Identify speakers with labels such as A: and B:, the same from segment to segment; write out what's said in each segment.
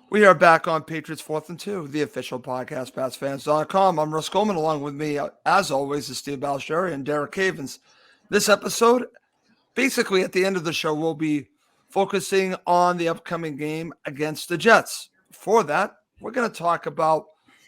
A: We are back on Patriots 4th and 2, the official podcast, PatsFans.com. I'm Russ Coleman. Along with me, as always, is Steve Balsheri and Derek Havens. This episode, basically at the end of the show, we'll be focusing on the upcoming game against the Jets. Before that, we're going to talk about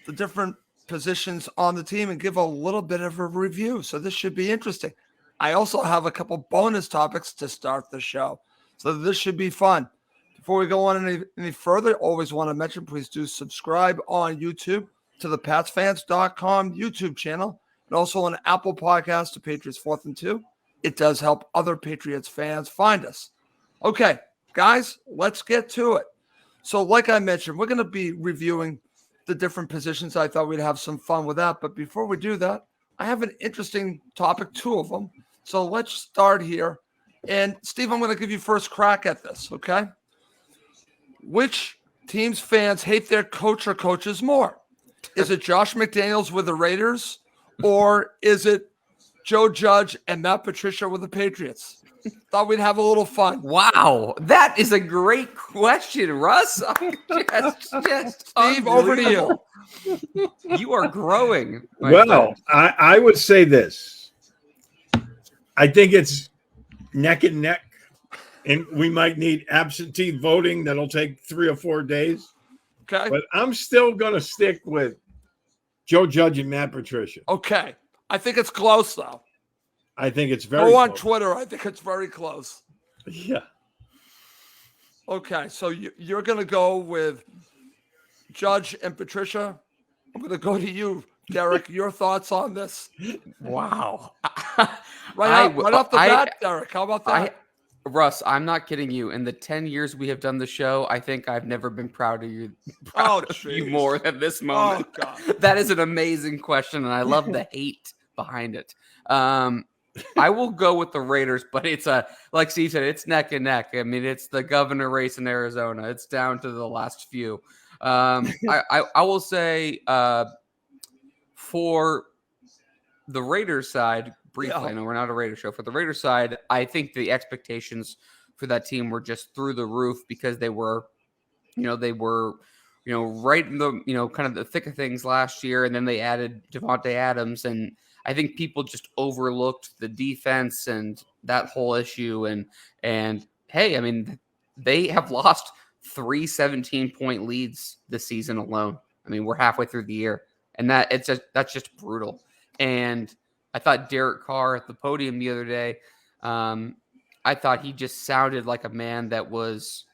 A: the different positions on the team and give a little bit of a review. So this should be interesting. I also have a couple bonus topics to start the show. So this should be fun. Before we go on any further, always want to mention, please do subscribe on YouTube to the PatsFans.com YouTube channel and also on Apple Podcasts to Patriots 4th and 2. It does help other Patriots fans find us. Okay, guys, let's get to it. So like I mentioned, we're going to be reviewing the different positions. I thought we'd have some fun with that. But before we do that, I have an interesting topic, two of them. So let's start here. And Steve, I'm going to give you first crack at this, okay? Which team's fans hate their coach or coaches more? Is it Josh McDaniels with the Raiders, or is it Joe Judge and Matt Patricia with the Patriots? Thought we'd have a little fun.
B: Wow, that is a great question, Russ. just
A: Steve, over to you.
B: You are growing.
C: Well, I would say this. I think it's neck and neck. And we might need absentee voting that'll take 3 or 4 days.
A: Okay.
C: But I'm still going to stick with Joe Judge and Matt Patricia.
A: Okay. I think it's close, though.
C: I think it's very
A: Go on
C: close.
A: Twitter. I think it's very close.
C: Yeah.
A: Okay. So you're going to go with Judge and Patricia. I'm going to go to you, Derek. Your thoughts on this?
B: Wow.
A: Right off the bat, Derek. How about that?
B: Russ, I'm not kidding you. In the 10 years we have done the show, I think I've never been proud of you more than this moment.
A: Oh, God.
B: That is an amazing question, and I love the hate behind it. I will go with the Raiders, but it's like Steve said, it's neck and neck. I mean, it's the governor race in Arizona. It's down to the last few. I will say for the Raiders side, briefly, I know we're not a Raiders show. For the Raiders side, I think the expectations for that team were just through the roof because they were right in the, kind of the thick of things last year. And then they added Devontae Adams. And I think people just overlooked the defense and that whole issue. And hey, I mean, they have lost 3 17-point leads this season alone. I mean, we're halfway through the year, and that's just brutal. And I thought Derek Carr at the podium the other day, I thought he just sounded like a man that was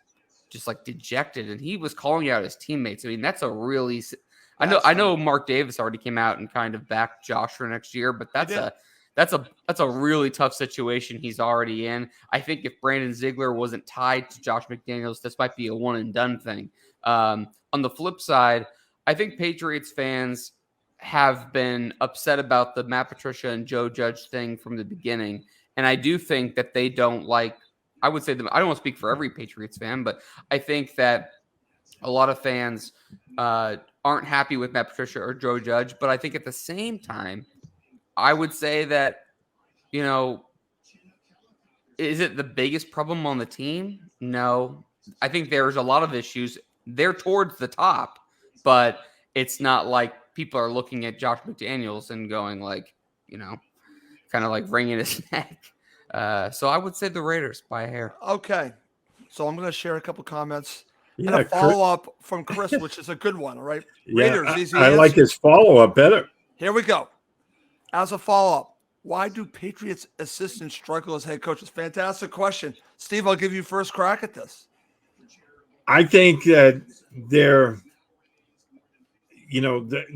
B: just like dejected, and he was calling out his teammates. I mean, that's a really – I know Mark Davis already came out and kind of backed Josh for next year, but that's a really tough situation he's already in. I think if Brandon Ziegler wasn't tied to Josh McDaniels, this might be a one-and-done thing. On the flip side, I think Patriots fans – have been upset about the Matt Patricia and Joe Judge thing from the beginning. And I do think that they don't like, I would say that I don't want to speak for every Patriots fan, but I think that a lot of fans aren't happy with Matt Patricia or Joe Judge. But I think at the same time, I would say that, is it the biggest problem on the team? No. I think there's a lot of issues. They're towards the top, but it's not like people are looking at Josh McDaniels and going like, kind of like wringing his neck. So I would say the Raiders by a hair.
A: Okay. So I'm going to share a couple comments and
C: Yeah,
A: a follow-up from Chris, which is a good one, all right?
C: Yeah,
A: Raiders, easy
C: I
A: answer.
C: like his follow-up better.
A: Here we go. As a follow-up, why do Patriots assistants struggle as head coaches? Fantastic question. Steve, I'll give you first crack at this.
C: I think that they're –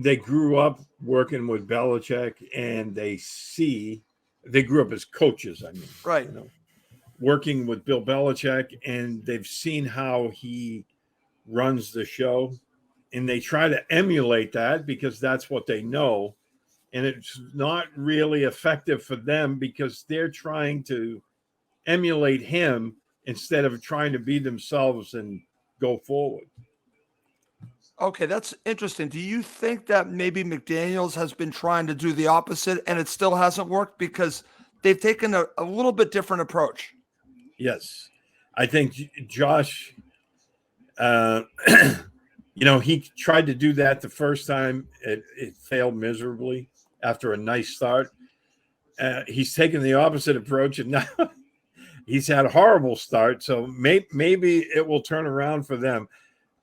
C: they grew up working with Belichick, and they grew up as coaches. I mean,
A: right.
C: Working with Bill Belichick, and they've seen how he runs the show, and they try to emulate that because that's what they know. And it's not really effective for them because they're trying to emulate him instead of trying to be themselves and go forward.
A: Okay, that's interesting. Do you think that maybe McDaniels has been trying to do the opposite and it still hasn't worked because they've taken a little bit different approach?
C: Yes. I think Josh He tried to do that the first time. It failed miserably after a nice start. He's taken the opposite approach, and now he's had a horrible start. So maybe it will turn around for them.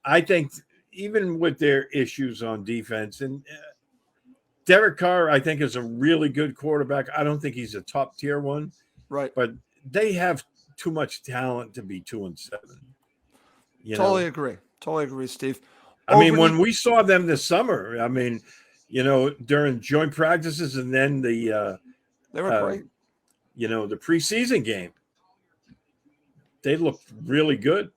C: I think even with their issues on defense, and Derek Carr, I think, is a really good quarterback. I don't think he's a top tier one,
A: Right.
C: but they have too much talent to be 2-7.
A: Totally agree, Steve.
C: I mean, when we saw them this summer, during joint practices and then
A: they were great.
C: The preseason game, they looked really good.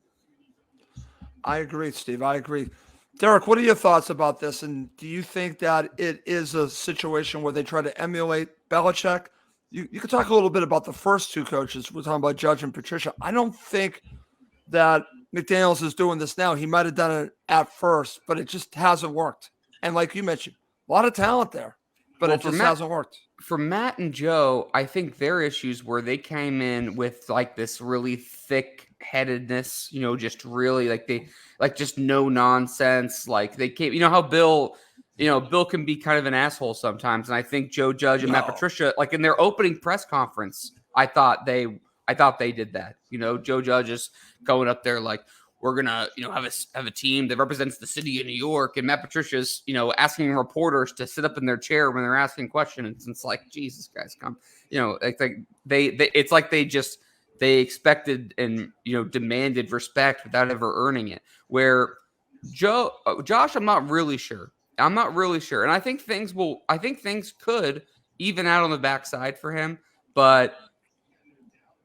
A: I agree, Steve. I agree. Derek, what are your thoughts about this? And do you think that it is a situation where they try to emulate Belichick? You could talk a little bit about the first two coaches. We're talking about Judge and Patricia. I don't think that McDaniels is doing this now. He might have done it at first, but it just hasn't worked. And like you mentioned, a lot of talent there, but it just hasn't worked.
B: For Matt and Joe, I think their issues were they came in with like this really thick-headedness, just really just no nonsense. Like they came, how Bill can be kind of an asshole sometimes. And I think Joe Judge and Matt Patricia, like in their opening press conference, I thought they did that. Joe Judge is going up there like, we're gonna, have a team that represents the city of New York, and Matt Patricia's, asking reporters to sit up in their chair when they're asking questions. It's like, Jesus, guys, come, it's like they expected and demanded respect without ever earning it. Where Josh, I'm not really sure, and I think things could even out on the backside for him, but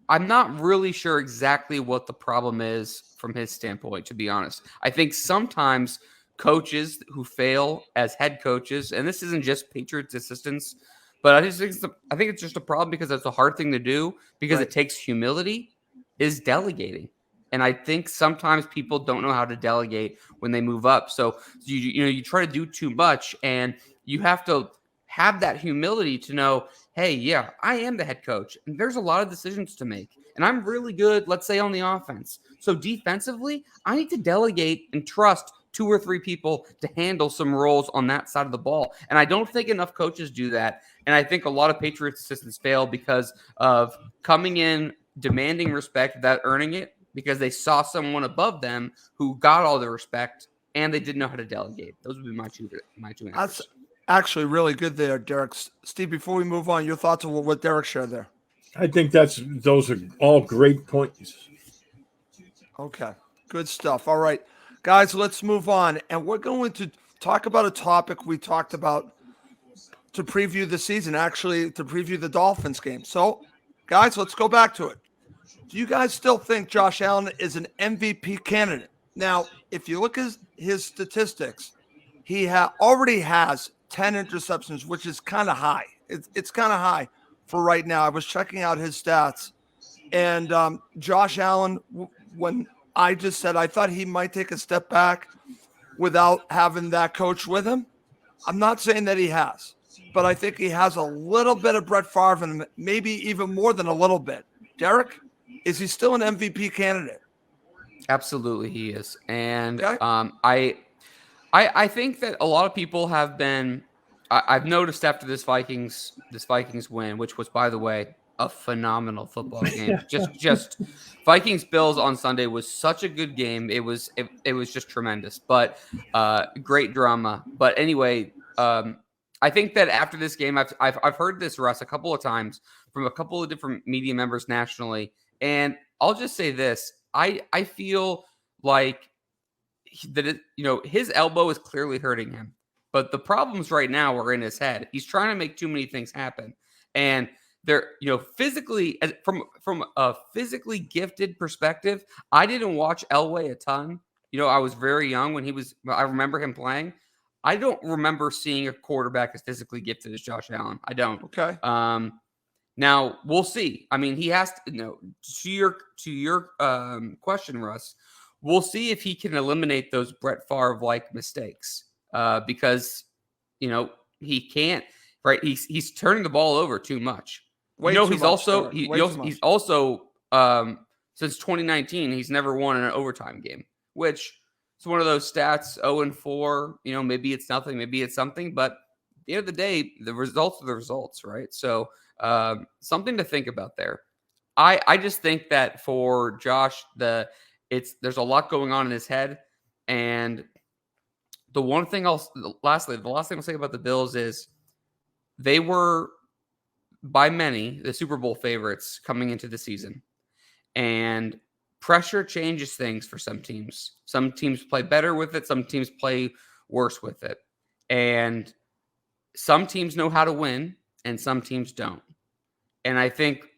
B: I'm not really sure exactly what the problem is from his standpoint, to be honest. I think sometimes coaches who fail as head coaches, and this isn't just Patriots assistants, but I think it's just a problem because it's a hard thing to do because It takes humility, is delegating. And I think sometimes people don't know how to delegate when they move up. So you try to do too much, and you have to have that humility to know, hey, yeah, I am the head coach, and there's a lot of decisions to make, and I'm really good, let's say, on the offense. So defensively, I need to delegate and trust 2 or 3 people to handle some roles on that side of the ball. And I don't think enough coaches do that. And I think a lot of Patriots assistants fail because of coming in, demanding respect without earning it, because they saw someone above them who got all the respect, and they didn't know how to delegate. Those would be my two answers.
A: That's actually really good there, Derek. Steve, before we move on, your thoughts on what Derek shared there?
C: I think those are all great points.
A: Okay, good stuff. All right, guys, let's move on. And we're going to talk about a topic we talked about to preview the season, actually, to preview the Dolphins game. So, guys, let's go back to it. Do you guys still think Josh Allen is an MVP candidate? Now, if you look at his statistics, he already has 10 interceptions, which is kind of high. It's kind of high for right now. I was checking out his stats, and Josh Allen, when I just said I thought he might take a step back without having that coach with him, I'm not saying that he has, but I think he has a little bit of Brett Favre in him, maybe even more than a little bit. Derek, is he still an MVP candidate?
B: Absolutely, he is. And
A: okay.
B: I think that a lot of people have been. I've noticed after this Vikings win, which was, by the way, a phenomenal football game. just Vikings Bills on Sunday was such a good game. It was just tremendous, but great drama. But anyway, I think that after this game, I've heard this, Russ, a couple of times from a couple of different media members nationally, and I'll just say this: I feel like that his elbow is clearly hurting him, but the problems right now are in his head. He's trying to make too many things happen, and they're physically, from a physically gifted perspective. I didn't watch Elway a ton. I was very young when I remember him playing. I don't remember seeing a quarterback as physically gifted as Josh Allen. I don't.
A: Okay.
B: Now we'll see. I mean, he has to. To your question, Russ. We'll see if he can eliminate those Brett Favre-like mistakes, because he can't. Right? He's turning the ball over too much. He's also since 2019 he's never won an overtime game. Which, it's one of those stats, 0-4, maybe it's nothing, maybe it's something, but at the end of the day, the results are the results, right? So something to think about there. I just think that for Josh, there's a lot going on in his head. And the last thing I'll say about the Bills is they were, by many, the Super Bowl favorites coming into the season. And pressure changes things for some teams. Some teams play better with it. Some teams play worse with it. And some teams know how to win and some teams don't. And I think,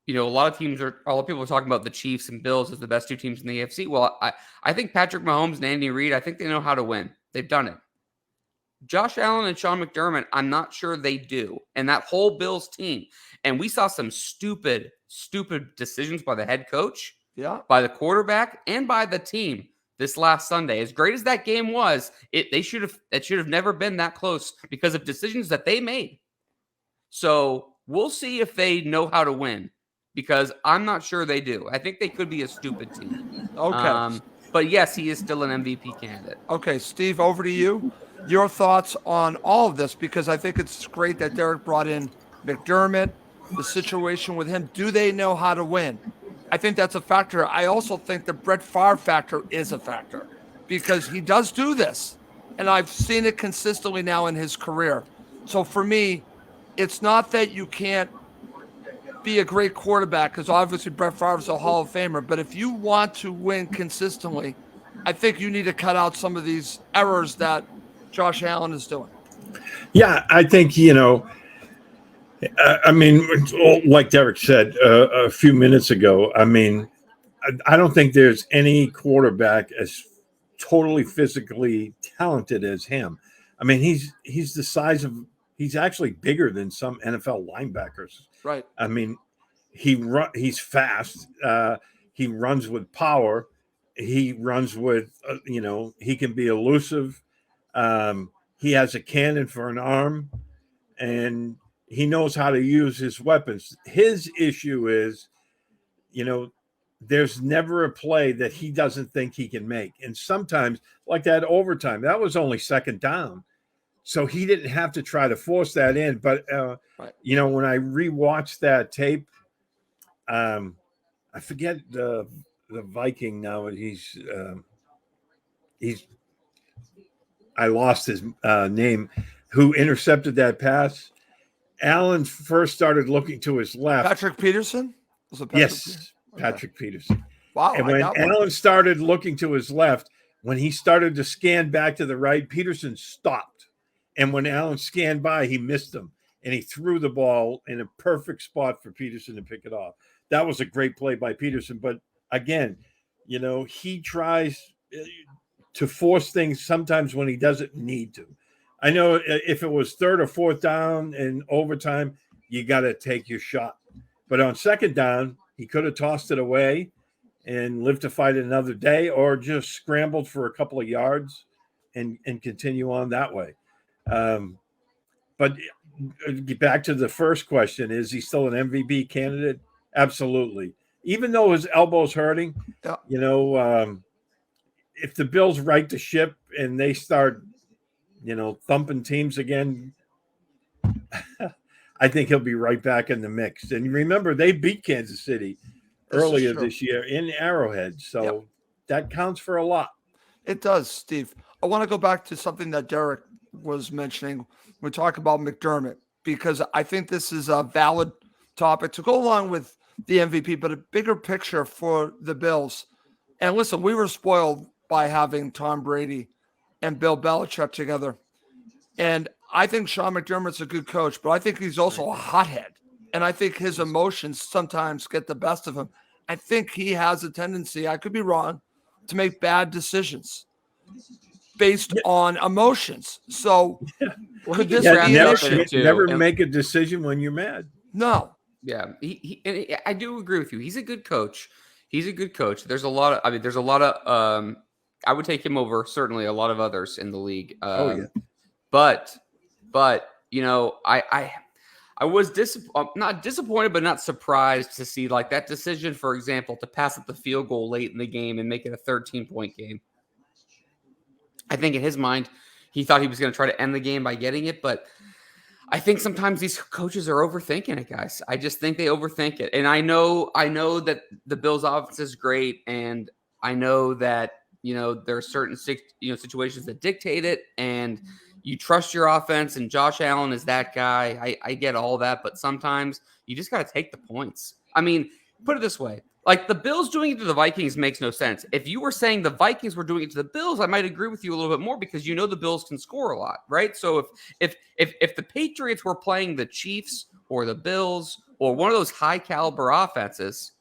B: a lot of people are talking about the Chiefs and Bills as the best two teams in the AFC. Well, I think Patrick Mahomes and Andy Reid, I think they know how to win. They've done it. Josh Allen and Sean McDermott, I'm not sure they do. And that whole Bills team. And we saw some stupid decisions by the head coach, by the quarterback, and by the team this last Sunday. As great as that game was, it should have never been that close because of decisions that they made. So we'll see if they know how to win, because I'm not sure they do. I think they could be a stupid team.
A: Okay.
B: But yes, he is still an MVP candidate.
A: Okay, Steve, over to you. Your thoughts on all of this, because I think it's great that Derek brought in McDermott, the situation with him. Do they know how to win? I think that's a factor. I also think the Brett Favre factor is a factor because he does do this, and I've seen it consistently now in his career. So for me, it's not that you can't be a great quarterback, because obviously Brett Favre is a Hall of Famer, but if you want to win consistently, I think you need to cut out some of these errors that Josh Allen is doing.
C: Yeah, I think, like Derek said a few minutes ago, I don't think there's any quarterback as totally physically talented as him. He's the size of, he's actually bigger than some NFL linebackers.
A: Right.
C: He's fast. He runs with power. He runs with, he can be elusive. He has a cannon for an arm, and he knows how to use his weapons. His issue is, there's never a play that he doesn't think he can make. And sometimes, like that overtime, that was only second down. So he didn't have to try to force that in. But,
A: right.
C: When I rewatched that tape, I forget the Viking now. I lost his name, who intercepted that pass. Allen first started looking to his left.
A: Patrick Peterson?
C: Patrick Peterson.
A: Wow.
C: And when Allen started looking to his left, when he started to scan back to the right, Peterson stopped. And when Allen scanned by, he missed him. And he threw the ball in a perfect spot for Peterson to pick it off. That was a great play by Peterson. But again, he tries to force things sometimes when he doesn't need to. I know if it was third or fourth down in overtime, you got to take your shot. But on second down, he could have tossed it away and lived to fight another day, or just scrambled for a couple of yards and continue on that way. But back to the first question, is he still an MVP candidate? Absolutely. Even though his elbow's hurting, if the Bills right the ship and they start, thumping teams again, I think he'll be right back in the mix. And remember, they beat Kansas City earlier this year in Arrowhead. So that counts for a lot.
A: It does, Steve. I want to go back to something that Derek was mentioning. We talk about McDermott, because I think this is a valid topic to go along with the MVP, but a bigger picture for the Bills. And listen, we were spoiled by having Tom Brady and Bill Belichick together. And I think Sean McDermott's a good coach, but I think he's also a hothead. And I think his emotions sometimes get the best of him. I think he has a tendency, I could be wrong, to make bad decisions based on emotions. So could this be an issue?
C: Never make a decision when you're mad.
A: No.
B: Yeah, I do agree with you. He's a good coach. There's a lot of, I would take him over certainly a lot of others in the league. But I was not disappointed, but not surprised to see that decision, for example, to pass up the field goal late in the game and make it a 13-point game. I think in his mind, he thought he was going to try to end the game by getting it, but I think sometimes these coaches are overthinking it, guys. I just think they overthink it. And I know that the Bills' offense is great, and I know that there are certain situations that dictate it, and you trust your offense, and Josh Allen is that guy. I get all that, but sometimes you just got to take the points. I mean, put it this way. Like, the Bills doing it to the Vikings makes no sense. If you were saying the Vikings were doing it to the Bills, I might agree with you a little bit more because the Bills can score a lot, right? So if the Patriots were playing the Chiefs or the Bills or one of those high caliber offenses,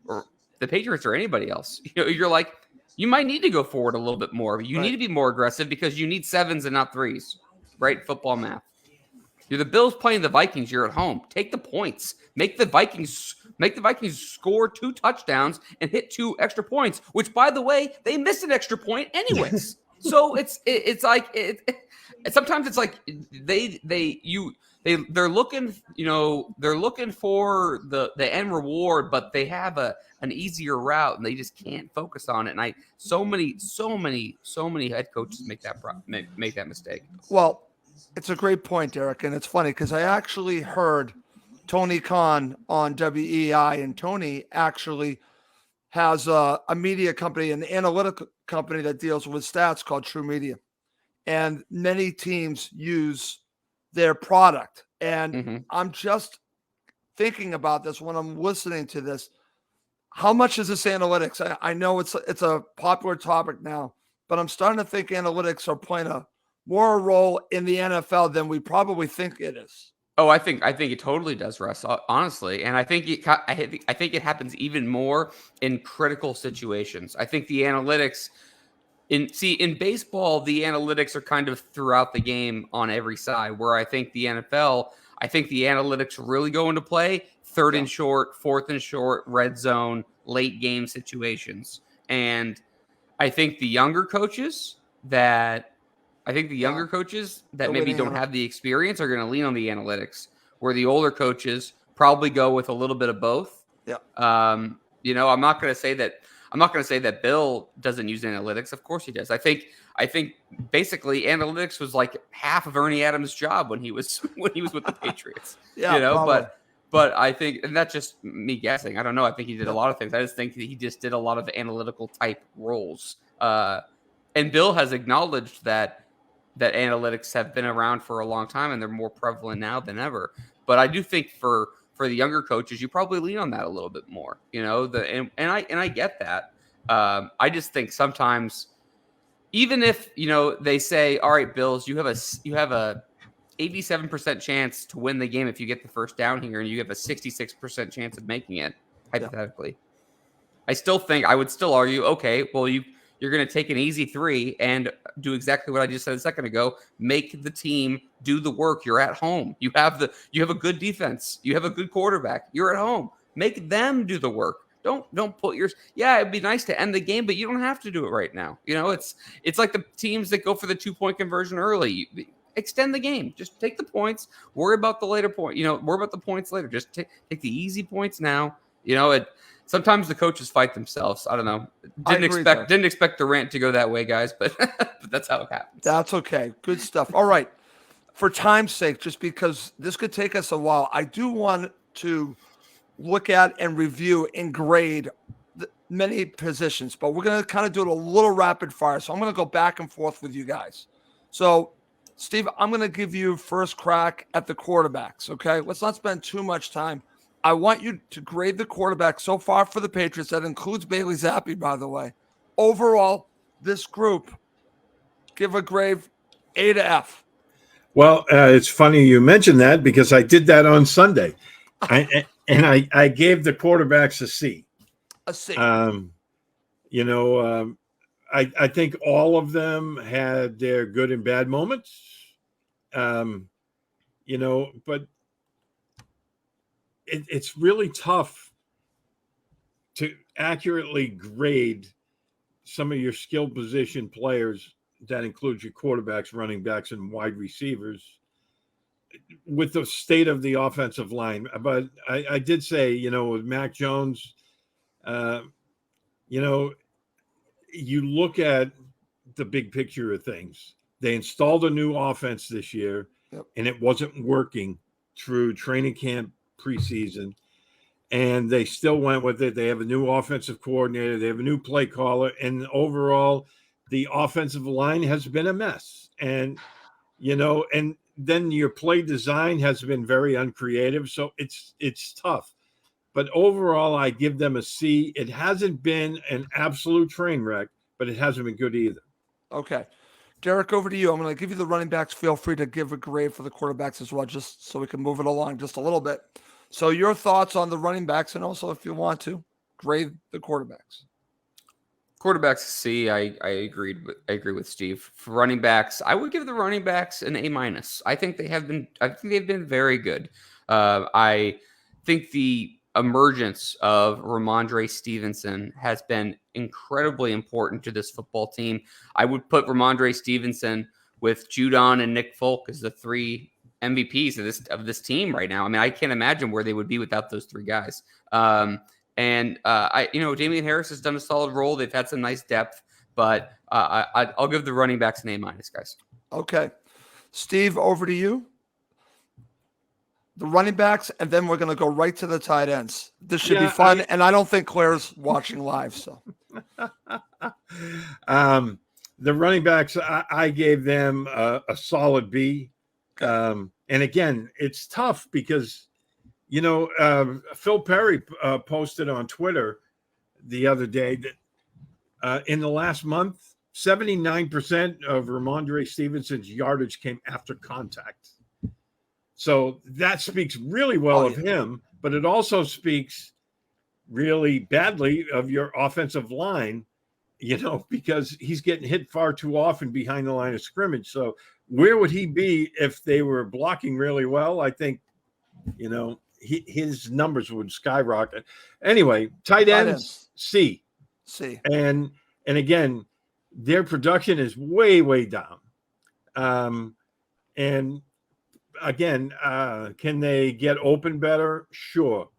B: or the Patriots or anybody else, you're like, you might need to go forward a little bit more. You need to be more aggressive because you need 7s and not 3s, right? Football math. You're the Bills playing the Vikings. You're at home. Take the points. Make the Vikings score 2 touchdowns and hit 2 extra points. Which, by the way, they missed an extra point anyways. So it's like sometimes it's like they're looking for the end reward, but they have an easier route and they just can't focus on it. And so many head coaches make that mistake.
A: Well, it's a great point, Derek, and it's funny because I actually heard Tony Khan on WEI, and Tony actually has a media company, an analytic company that deals with stats called True Media, and many teams use their product. And I'm just thinking about this when I'm listening to this. How much is this analytics? I know it's a popular topic now, but I'm starting to think analytics are playing a more role in the NFL than we probably think it is.
B: Oh, I think it totally does, Russ. Honestly, and I think it happens even more in critical situations. I think the analytics in baseball, the analytics are kind of throughout the game on every side. Where I think the NFL, the analytics really go into play 3rd and short, 4th and short, red zone, late game situations. And I think the younger coaches that maybe don't have the experience are going to lean on the analytics, where the older coaches probably go with a little bit of both.
A: Yeah.
B: I'm not going to say that Bill doesn't use analytics. Of course he does. I think basically analytics was like half of Ernie Adams' job when he was with the Patriots.
A: Probably.
B: But I think, and that's just me guessing. I don't know. I think he did a lot of things. I just think he just did a lot of analytical type roles. And Bill has acknowledged that analytics have been around for a long time and they're more prevalent now than ever. But I do think for the younger coaches, you probably lean on that a little bit more, and I get that. I just think sometimes, even if, they say, all right, Bills, you have a 87% chance to win the game if you get the first down here, and you have a 66% chance of making it, hypothetically. Yeah. I would still argue, okay, well, you're going to take an easy 3 and do exactly what I just said a second ago. Make the team do the work. You're at home. You have a good defense. You have a good quarterback. You're at home. Make them do the work. Don't put yours. Yeah, it'd be nice to end the game, but you don't have to do it right now. It's like the teams that go for the 2-point conversion early. Extend the game. Just take the points. Worry about the later point. Worry about the points later. Just take the easy points now. Sometimes the coaches fight themselves. I don't know. Didn't expect the rant to go that way, guys, but that's how it happens.
A: That's okay. Good stuff. All right. For time's sake, just because this could take us a while, I do want to look at and review and grade many positions, but we're going to kind of do it a little rapid fire. So I'm going to go back and forth with you guys. So, Steve, I'm going to give you first crack at the quarterbacks, okay? Let's not spend too much time. I want you to grade the quarterback so far for the Patriots. That includes Bailey Zappi, by the way. Overall, this group, give a grade A to F.
C: Well, it's funny you mentioned that because I did that on Sunday. I gave the quarterbacks a C.
A: A C.
C: I think all of them had their good and bad moments. But it's really tough to accurately grade some of your skill position players. That includes your quarterbacks, running backs, and wide receivers with the state of the offensive line. But I did say, with Mac Jones, you look at the big picture of things. They installed a new offense this year, and it wasn't working through training camp, preseason, and they still went with it. They have a new offensive coordinator. They have a new play caller, and overall, the offensive line has been a mess. And, and then your play design has been very uncreative. So it's tough. But overall, I give them a C. It hasn't been an absolute train wreck, but it hasn't been good either.
A: Okay. Derek, over to you. I'm going to give you the running backs. Feel free to give a grade for the quarterbacks as well, just so we can move it along just a little bit. So your thoughts on the running backs, and also, if you want to, grade the quarterbacks.
B: Quarterbacks C. I agree with Steve. For running backs, I would give the running backs an A-. I think they've been very good. I think the emergence of Ramondre Stevenson has been incredibly important to this football team. I would put Ramondre Stevenson with Judon and Nick Folk as the 3 MVPs of this team right now. I mean, I can't imagine where they would be without those 3 guys. Damian Harris has done a solid role. They've had some nice depth, but I'll give the running backs an A-, guys.
A: Okay. Steve, over to you. The running backs, and then we're going to go right to the tight ends. This should be fun, and I don't think Claire's watching live. So,
C: the running backs, I gave them a solid B. And again, it's tough because, Phil Perry posted on Twitter the other day that in the last month, 79% of Ramondre Stevenson's yardage came after contact. So that speaks really well of him, but it also speaks really badly of your offensive line, because he's getting hit far too often behind the line of scrimmage. So where would he be if they were blocking really well? I think, his numbers would skyrocket. Anyway, tight ends, C. And again, their production is way, way down. And again, can they get open better? Sure.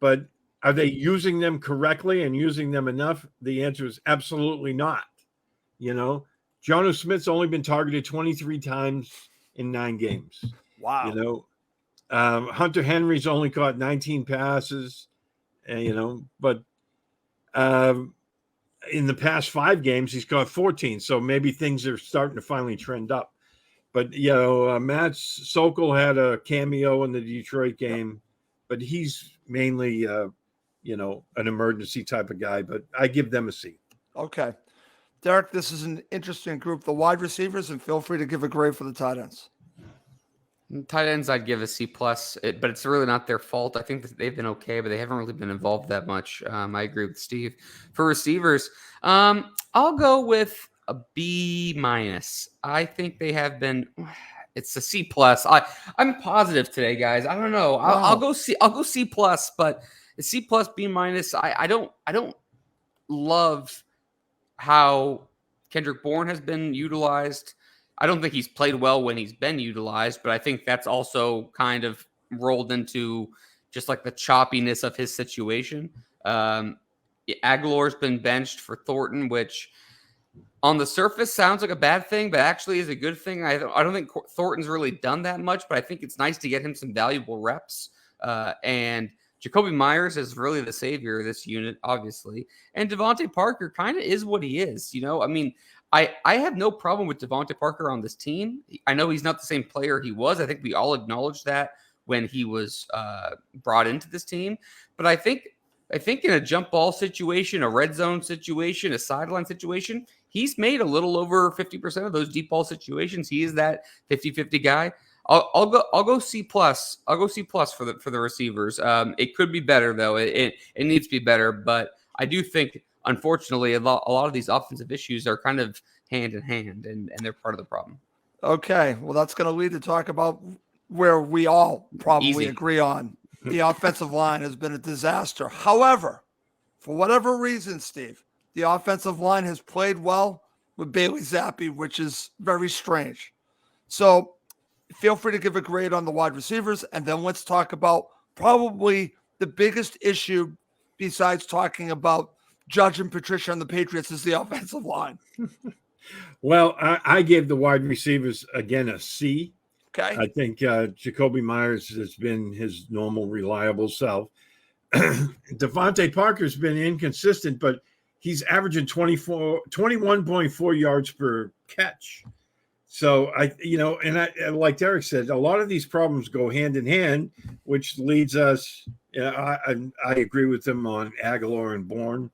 C: But are they using them correctly and using them enough? The answer is absolutely not. Jonnu Smith's only been targeted 23 times in 9 games.
A: Wow.
C: Hunter Henry's only caught 19 passes, but in the past 5 games, he's caught 14. So maybe things are starting to finally trend up. But, Matt Sokol had a cameo in the Detroit game, but he's mainly, an emergency type of guy. But I give them a C.
A: Okay. Derek, this is an interesting group. The wide receivers, and feel free to give a grade for the tight ends.
B: Tight ends, I'd give a C+, but it's really not their fault. I think that they've been okay, but they haven't really been involved that much. I agree with Steve. For receivers, I'll go with a B-. I think they have been. It's a C+. I'm positive today, guys. I don't know. I'll go C. I'll go C+, but C+, B-. I don't love how Kendrick Bourne has been utilized. I don't think he's played well when he's been utilized, but I think that's also kind of rolled into just like the choppiness of his situation. Aguilar's been benched for Thornton, which on the surface sounds like a bad thing, but actually is a good thing. I don't think Thornton's really done that much, but I think it's nice to get him some valuable reps. And Jacoby Myers is really the savior of this unit, obviously. And Devontae Parker kind of is what he is. I have no problem with Devontae Parker on this team. I know he's not the same player he was. I think we all acknowledged that when he was brought into this team. But I think in a jump ball situation, a red zone situation, a sideline situation, he's made a little over 50% of those deep ball situations. He is that 50-50 guy. I'll go C+. I'll go C+ for the receivers. It could be better though. It needs to be better, but I do think, unfortunately, a lot of these offensive issues are kind of hand in hand, and they're part of the problem.
A: Okay, well, that's going to lead to talk about where we all probably agree on. The offensive line has been a disaster. However, for whatever reason, Steve, the offensive line has played well with Bailey Zappi, which is very strange. So feel free to give a grade on the wide receivers, and then let's talk about probably the biggest issue besides talking about Judge and Patricia and the Patriots is the offensive line.
C: Well, I gave the wide receivers again a C.
A: Okay.
C: I think Jacoby Myers has been his normal, reliable self. Devontae Parker's been inconsistent, but he's averaging 21.4 yards per catch. So and like Derek said, a lot of these problems go hand in hand, which leads us. I agree with them on Aguilar and Bourne,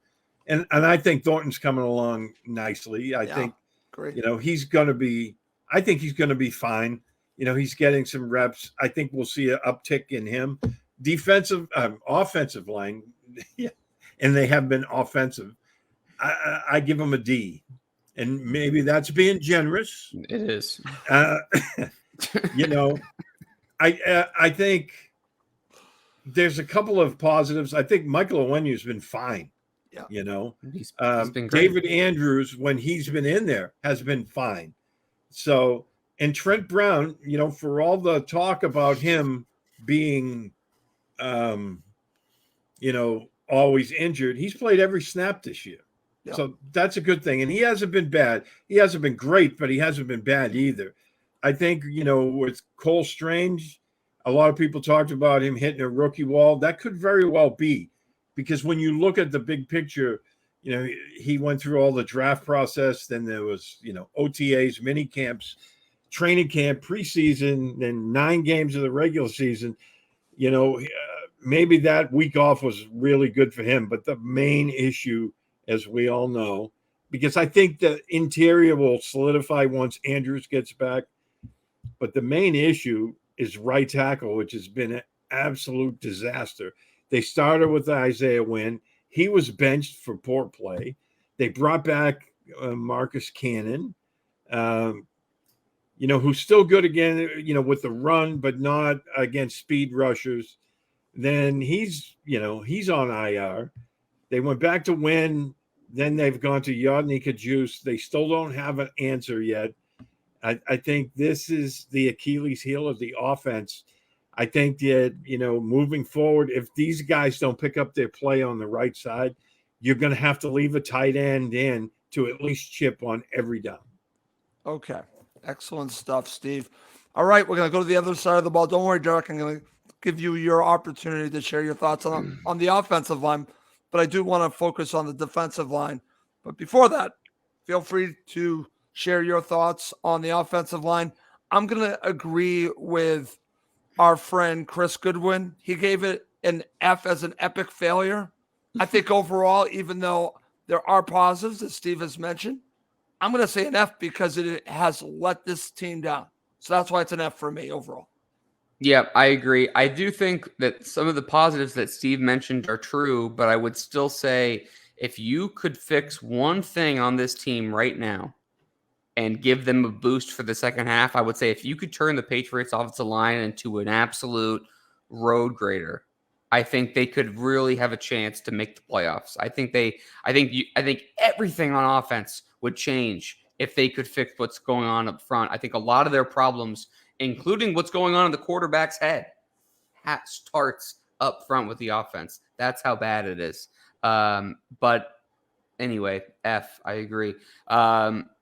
C: and I think Thornton's coming along nicely. I think
A: great.
C: he's going to be. I think he's going to be fine. He's getting some reps. I think we'll see an uptick in him. Offensive line, and they have been offensive. I give them a D, and maybe that's being generous.
B: It is.
C: I think there's a couple of positives. I think Michael Onwenu's been fine.
A: Yeah.
B: He's been great.
C: David Andrews, when he's been in there, has been fine. So, and Trent Brown, for all the talk about him being, always injured, he's played every snap this year. Yeah. So that's a good thing. And he hasn't been bad. He hasn't been great, but he hasn't been bad either. I think, with Cole Strange, a lot of people talked about him hitting a rookie wall. That could very well be, because when you look at the big picture, he went through all the draft process. Then there was, OTAs, mini camps, training camp, preseason, then 9 games of the regular season. Maybe that week off was really good for him. But the main issue, as we all know, because I think the interior will solidify once Andrews gets back. But the main issue is right tackle, which has been an absolute disaster. They started with Isaiah Wynn. He was benched for poor play. They brought back Marcus Cannon, who's still good again, with the run, but not against speed rushers. Then he's on IR. They went back to Wynn. Then they've gone to Yodny Kajus. They still don't have an answer yet. I think this is the Achilles heel of the offense. I think that, moving forward, if these guys don't pick up their play on the right side, you're going to have to leave a tight end in to at least chip on every down.
A: Okay. Excellent stuff, Steve. All right. We're going to go to the other side of the ball. Don't worry, Derek. I'm going to give you your opportunity to share your thoughts on the offensive line, but I do want to focus on the defensive line. But before that, feel free to share your thoughts on the offensive line. I'm going to agree with our friend Chris Goodwin. He gave it an F as an epic failure. I think overall, even though there are positives, as Steve has mentioned, I'm going to say an F because it has let this team down. So that's why it's an F for me overall.
B: Yeah, I agree. I do think that some of the positives that Steve mentioned are true, but I would still say if you could fix one thing on this team right now and give them a boost for the second half, I would say if you could turn the Patriots offensive line into an absolute road grader, I think they could really have a chance to make the playoffs. I think everything on offense would change if they could fix what's going on up front. I think a lot of their problems, including what's going on in the quarterback's head, starts up front with the offense. That's how bad it is. But anyway, F, I agree.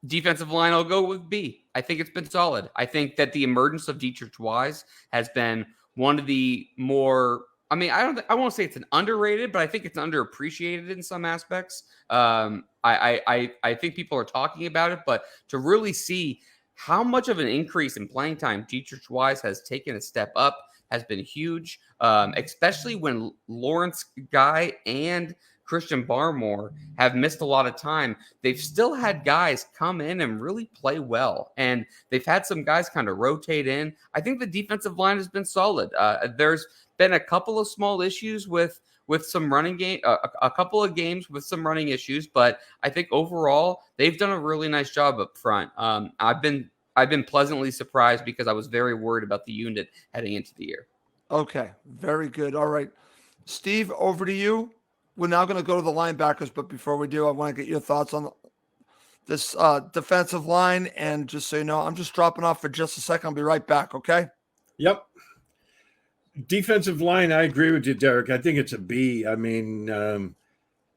B: Defensive line, I'll go with B. I think it's been solid. I think that the emergence of Dietrich Wise has been one of the more, I won't say it's an underrated, but I think it's underappreciated in some aspects. I think people are talking about it, but to really see how much of an increase in playing time Dietrich Wise has taken a step up has been huge, especially when Lawrence Guy and Christian Barmore have missed a lot of time. They've still had guys come in and really play well, and they've had some guys kind of rotate in. I think the defensive line has been solid. There's been a couple of small issues with some running game, a couple of games with some running issues, but I think overall they've done a really nice job up front. I've been pleasantly surprised because I was very worried about the unit heading into the year.
A: Okay, very good. All right, Steve, over to you. We're now going to go to the linebackers, but before we do, I want to get your thoughts on this defensive line. And just so you know, I'm just dropping off for just a second. I'll be right back, okay?
C: Yep. Defensive line, I agree with you, Derek. I think it's a B.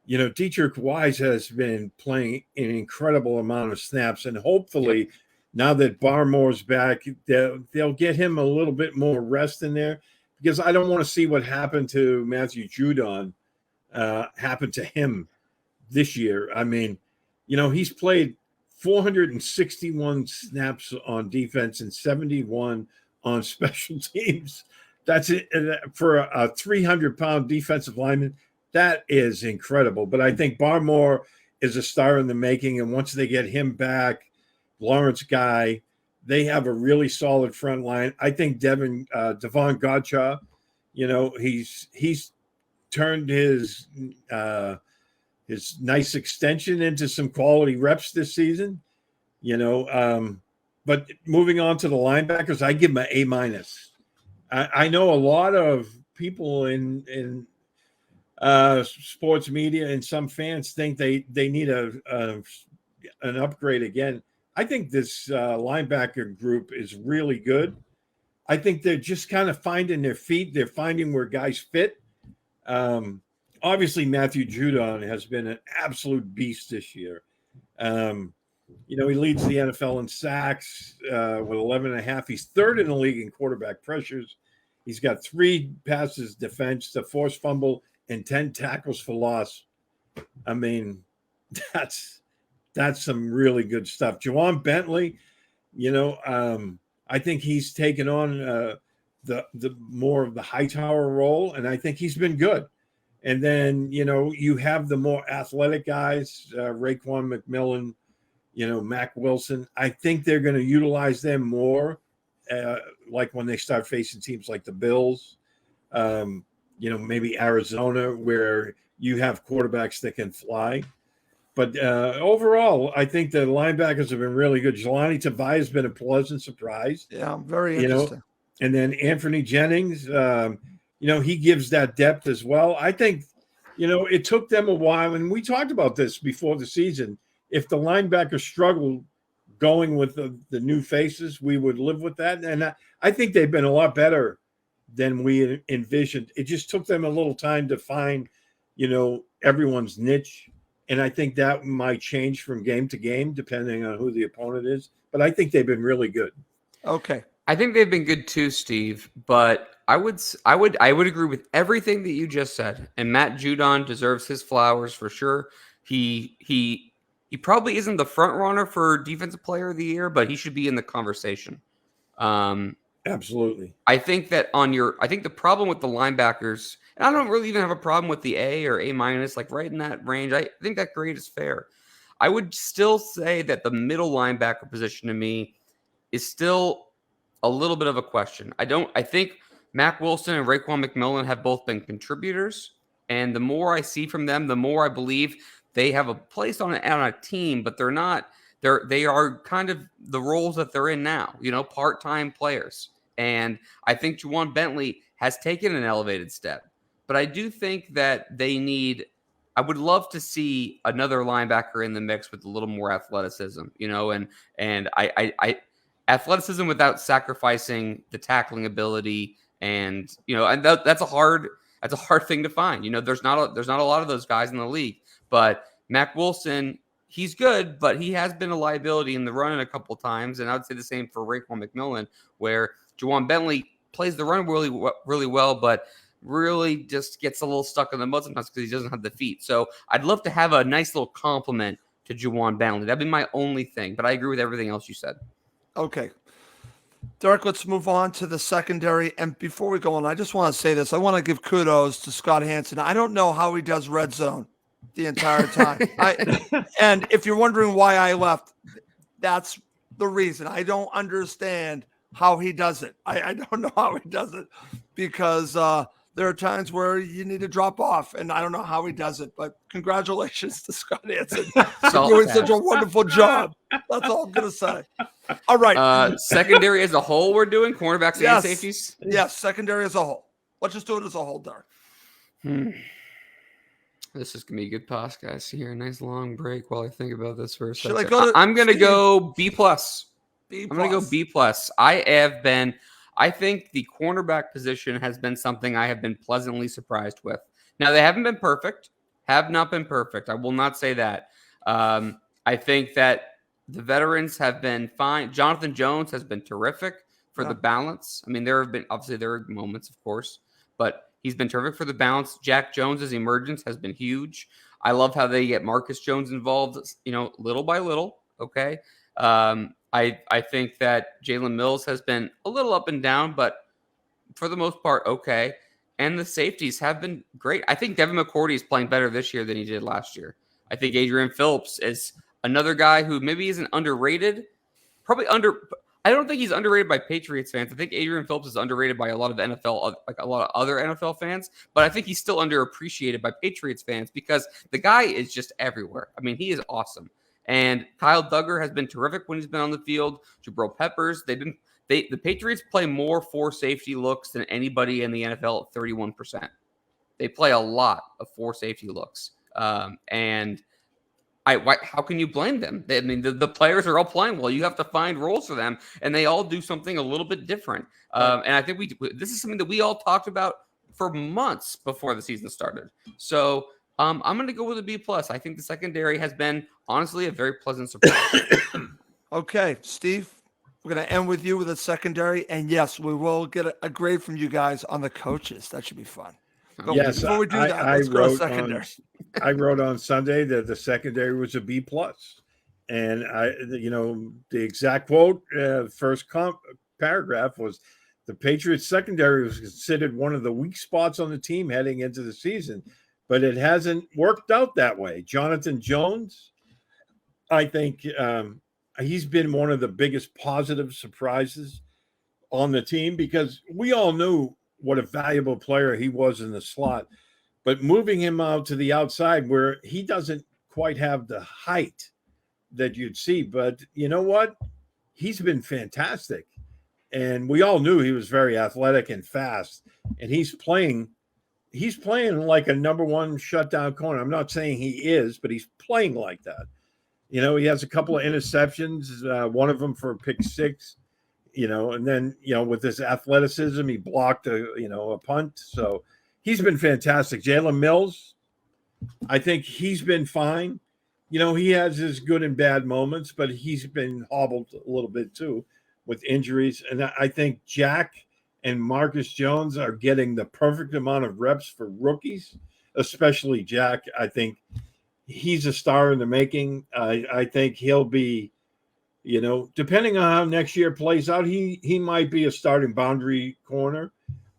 C: Dietrich Wise has been playing an incredible amount of snaps, and hopefully now that Barmore's back, they'll get him a little bit more rest in there, because I don't want to see what happened to Matthew Judon happen to him this year. I mean, he's played 461 snaps on defense and 71 on special teams. That's it for a 300-pound defensive lineman. That is incredible. But I think Barmore is a star in the making, and once they get him back, Lawrence Guy, they have a really solid front line. I think Devon Godchaw, he's turned his nice extension into some quality reps this season. But moving on to the linebackers, I give them an A-. I know a lot of people in sports media and some fans think they need an upgrade again. I think this linebacker group is really good. I think they're just kind of finding their feet. They're finding where guys fit. Obviously, Matthew Judon has been an absolute beast this year. He leads the NFL in sacks with 11.5. He's third in the league in quarterback pressures. He's got 3 passes defense, a forced fumble, and 10 tackles for loss. I mean, that's some really good stuff. Juwan Bentley, I think he's taken on the more of the Hightower role, and I think he's been good. And then, you have the more athletic guys, Raekwon McMillan, Mac Wilson. I think they're going to utilize them more, like when they start facing teams like the Bills, maybe Arizona, where you have quarterbacks that can fly. But overall, I think the linebackers have been really good. Jelani Tavai has been a pleasant surprise.
A: Yeah, very interesting.
C: And then Anthony Jennings, he gives that depth as well. I think, it took them a while, and we talked about this before the season. If the linebackers struggled going with the new faces, we would live with that. And I think they've been a lot better than we envisioned. It just took them a little time to find, everyone's niche. And I think that might change from game to game, depending on who the opponent is. But I think they've been really good.
A: Okay.
B: I think they've been good too, Steve. But I would agree with everything that you just said. And Matt Judon deserves his flowers for sure. He probably isn't the front runner for Defensive Player of the Year, but he should be in the conversation.
C: Absolutely.
B: I think that I think the problem with the linebackers, and I don't really even have a problem with the A or A-, like right in that range. I think that grade is fair. I would still say that the middle linebacker position to me is still a little bit of a question. I think Mac Wilson and Raekwon McMillan have both been contributors, and the more I see from them, the more I believe they have a place on a team, but they are kind of the roles that they're in now, part-time players. And I think Juwan Bentley has taken an elevated step. But I do think that I would love to see another linebacker in the mix with a little more athleticism, and I athleticism without sacrificing the tackling ability, and that's a hard thing to find. There's not a lot of those guys in the league, but Mac Wilson, he's good, but he has been a liability in the run a couple times, and I would say the same for Raekwon McMillan, where Juwan Bentley plays the run really well, but really just gets a little stuck in the mud sometimes because he doesn't have the feet. So I'd love to have a nice little compliment to Juwan Bentley. That'd be my only thing, but I agree with everything else you said.
A: Okay. Derek, let's move on to the secondary. And before we go on, I just want to say this. I want to give kudos to Scott Hansen. I don't know how he does red zone the entire time. And if you're wondering why I left, that's the reason. I don't understand how he does it. I don't know how he does it, because there are times where you need to drop off, and I don't know how he does it. But congratulations to Scott Hansen for doing such a wonderful job. That's all I'm going to say. All right.
B: Secondary as a whole, we're doing cornerbacks and safeties?
A: Yes, secondary as a whole. Let's just do it as a whole, Derek.
B: This is going to be a good pass, guys. Here, a nice long break while I think about this for a
A: Should
B: second. I'm going to go B+.
A: B+.
B: I'm going to go B+. I think the cornerback position has been something I have been pleasantly surprised with. Now, they haven't been perfect. Have not been perfect. I will not say that. I think that the veterans have been fine. Jonathan Jones has been terrific for the balance. I mean, there are moments, of course, but he's been terrific for the balance. Jack Jones's emergence has been huge. I love how they get Marcus Jones involved, little by little. Okay. I think that Jalen Mills has been a little up and down, but for the most part, okay. And the safeties have been great. I think Devin McCourty is playing better this year than he did last year. I think Adrian Phillips is another guy who maybe isn't underrated. I don't think he's underrated by Patriots fans. I think Adrian Phillips is underrated by a lot of NFL, like a lot of other NFL fans. But I think he's still underappreciated by Patriots fans because the guy is just everywhere. I mean, he is awesome. And Kyle Duggar has been terrific when he's been on the field. Jabril Peppers, the Patriots play more four safety looks than anybody in the NFL at 31%. They play a lot of four safety looks. And how can you blame them? I mean, the players are all playing well. You have to find roles for them, and they all do something a little bit different. And I think this is something that we all talked about for months before the season started. So I'm going to go with a B+. I think the secondary has been, honestly, a very pleasant surprise.
A: Okay, Steve, we're going to end with you with a secondary. And yes, we will get a grade from you guys on the coaches. That should be fun. But
C: yes,
A: before we do that, let's go to secondary.
C: I wrote on Sunday that the secondary was a B+. And the exact quote, first paragraph was, the Patriots secondary was considered one of the weak spots on the team heading into the season, but it hasn't worked out that way. Jonathan Jones, I think he's been one of the biggest positive surprises on the team because we all knew what a valuable player he was in the slot, but moving him out to the outside where he doesn't quite have the height that you'd see. But you know what? He's been fantastic. And we all knew he was very athletic and fast. And he's playing like a number one shutdown corner. I'm not saying he is, but he's playing like that. He has a couple of interceptions, one of them for a pick six, and then, with his athleticism, he blocked a punt. So he's been fantastic. Jalen Mills, I think he's been fine. He has his good and bad moments, but he's been hobbled a little bit too with injuries. And I think Jack and Marcus Jones are getting the perfect amount of reps for rookies, especially Jack. I think he's a star in the making. I think he'll be, depending on how next year plays out, he might be a starting boundary corner.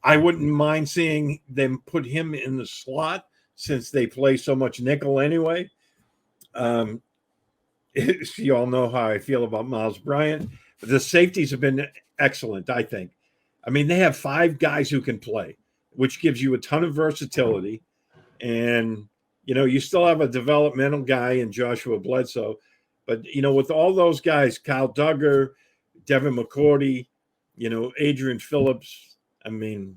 C: I wouldn't mind seeing them put him in the slot since they play so much nickel anyway. You all know how I feel about Miles Bryant. The safeties have been excellent, I think. I mean, they have 5 guys who can play, which gives you a ton of versatility. And, you still have a developmental guy in Joshua Bledsoe. But, with all those guys, Kyle Duggar, Devin McCourty, Adrian Phillips, I mean,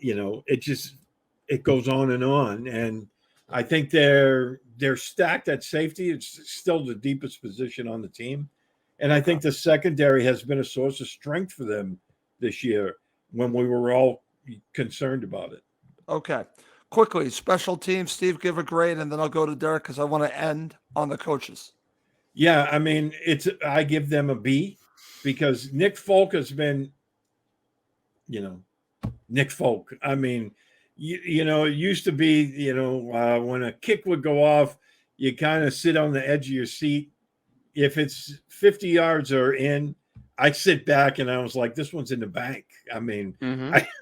C: it goes on. And I think they're stacked at safety. It's still the deepest position on the team. And I think the secondary has been a source of strength for them this year when we were all concerned about it.
A: Okay. Quickly, special teams, Steve, give a grade, and then I'll go to Derek because I want to end on the coaches.
C: Yeah, I mean, I give them a B because Nick Folk has been, Nick Folk. I mean, it used to be, when a kick would go off, you kind of sit on the edge of your seat. If it's 50 yards or in, I sit back and I was like, this one's in the bank. I mean,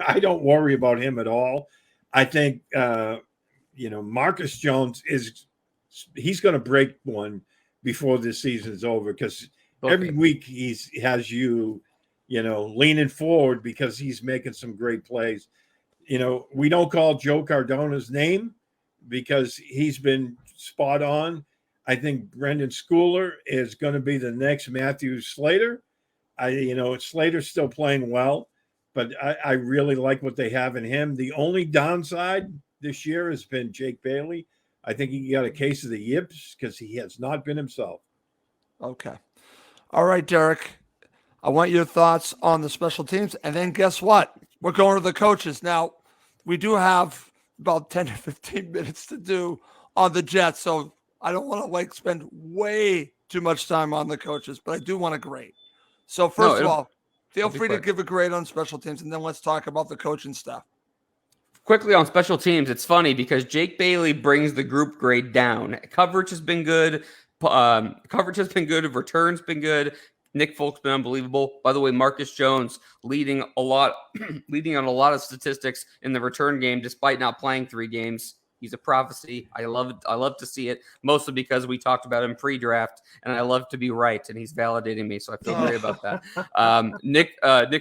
C: I don't worry about him at all. I think, Marcus Jones he's going to break one before this season is over because every week he has you leaning forward because he's making some great plays. We don't call Joe Cardona's name because he's been spot on. I think Brendan Schooler is going to be the next Matthew Slater. Slater's still playing well, but I really like what they have in him. The only downside this year has been Jake Bailey. I think he got a case of the yips because he has not been himself.
A: Okay. All right, Derek. I want your thoughts on the special teams. And then guess what? We're going to the coaches. Now, we do have about 10 to 15 minutes to do on the Jets. So I don't want to spend way too much time on the coaches, but I do want to grade. So first of all, feel free to give a grade on special teams, and then let's talk about the coaching staff.
B: Quickly on special teams, it's funny because Jake Bailey brings the group grade down. Coverage has been good. Returns been good. Nick Folk's been unbelievable. By the way, Marcus Jones leading on a lot of statistics in the return game, despite not playing 3 games. He's a prophecy. I love it. I love to see it, mostly because we talked about him pre-draft, and I love to be right, and he's validating me, so I feel great about that. Nick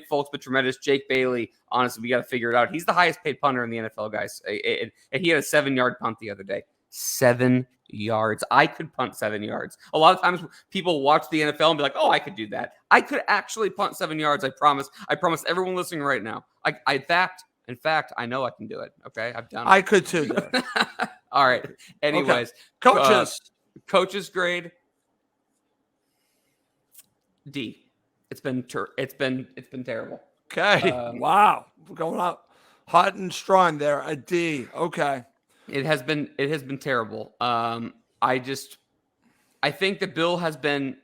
B: Folk's been tremendous. Jake Bailey, honestly, we got to figure it out. He's the highest paid punter in the NFL, guys. And he had a 7-yard punt the other day. 7 yards. I could punt 7 yards. A lot of times people watch the NFL and be like, oh, I could do that. I could actually punt 7 yards. I promise. I promise everyone listening right now. In fact, I know I can do it. Okay. I've done it.
A: I could too.
B: All right. Anyways,
A: okay.
B: Coaches grade D. It's been terrible.
A: Okay. Wow. We're going out hot and strong there. A D. Okay.
B: It has been terrible. I think that Bill has been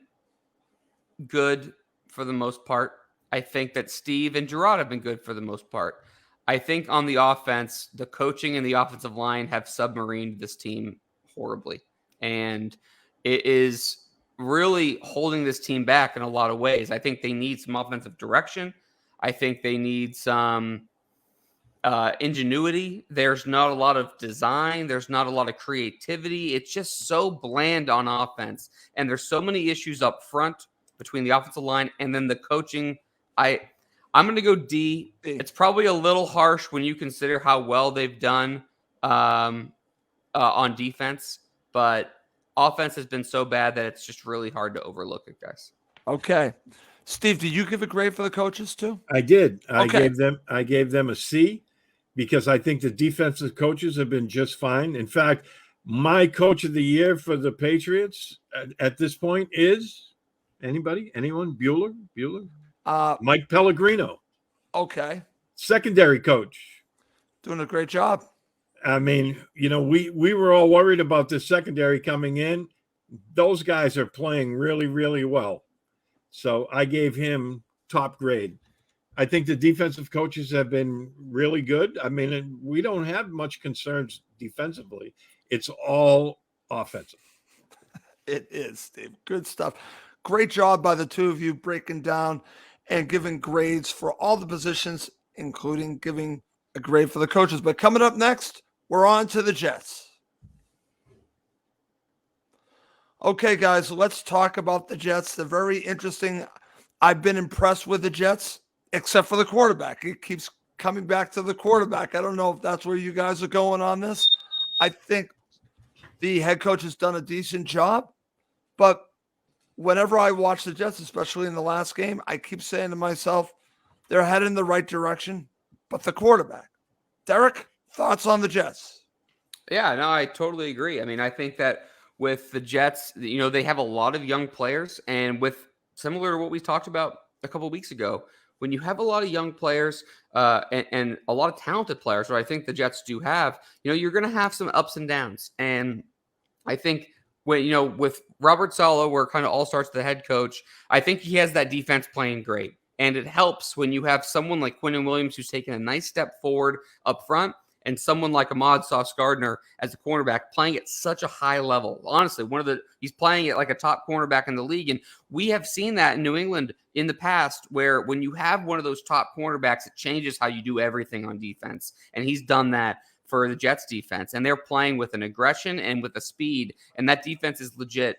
B: good for the most part. I think that Steve and Gerard have been good for the most part. I think on the offense, the coaching and the offensive line have submarined this team horribly. And it is really holding this team back in a lot of ways. I think they need some offensive direction. I think they need some ingenuity. There's not a lot of design. There's not a lot of creativity. It's just so bland on offense. And there's so many issues up front between the offensive line and then the coaching. I'm going to go D. It's probably a little harsh when you consider how well they've done on defense, but offense has been so bad that it's just really hard to overlook it, guys.
A: Okay. Steve, did you give a grade for the coaches too?
C: I did.
A: Okay.
C: I gave them a C because I think the defensive coaches have been just fine. In fact, my coach of the year for the Patriots at this point is anyone? Bueller? Mike Pellegrino.
A: Okay.
C: Secondary coach.
A: Doing a great job.
C: I mean, we were all worried about the secondary coming in. Those guys are playing really, really well. So I gave him top grade. I think the defensive coaches have been really good. I mean, we don't have much concerns defensively. It's all offensive.
A: It is, Steve. Good stuff. Great job by the two of you breaking down and giving grades for all the positions, including giving a grade for the coaches. But coming up next, we're on to the Jets. Okay, guys, let's talk about the Jets. They're very interesting. I've been impressed with the Jets, except for the quarterback. It keeps coming back to the quarterback. I don't know if that's where you guys are going on this. I think the head coach has done a decent job, but whenever I watch the Jets, especially in the last game, I keep saying to myself, they're heading in the right direction, but the quarterback. Derek, thoughts on the Jets?
B: Yeah, no, I totally agree. I mean, I think that with the Jets, they have a lot of young players, and with similar to what we talked about a couple of weeks ago, when you have a lot of young players and a lot of talented players, what I think the Jets do have, you're going to have some ups and downs. And I think when, with Robert Saleh, where it kind of all starts with the head coach, I think he has that defense playing great. And it helps when you have someone like Quinnen Williams who's taken a nice step forward up front, and someone like Ahmad Sauce Gardner as a cornerback playing at such a high level. Honestly, he's playing at like a top cornerback in the league. And we have seen that in New England in the past, where when you have one of those top cornerbacks, it changes how you do everything on defense. And he's done that for the Jets defense. And they're playing with an aggression and with a speed. And that defense is legit.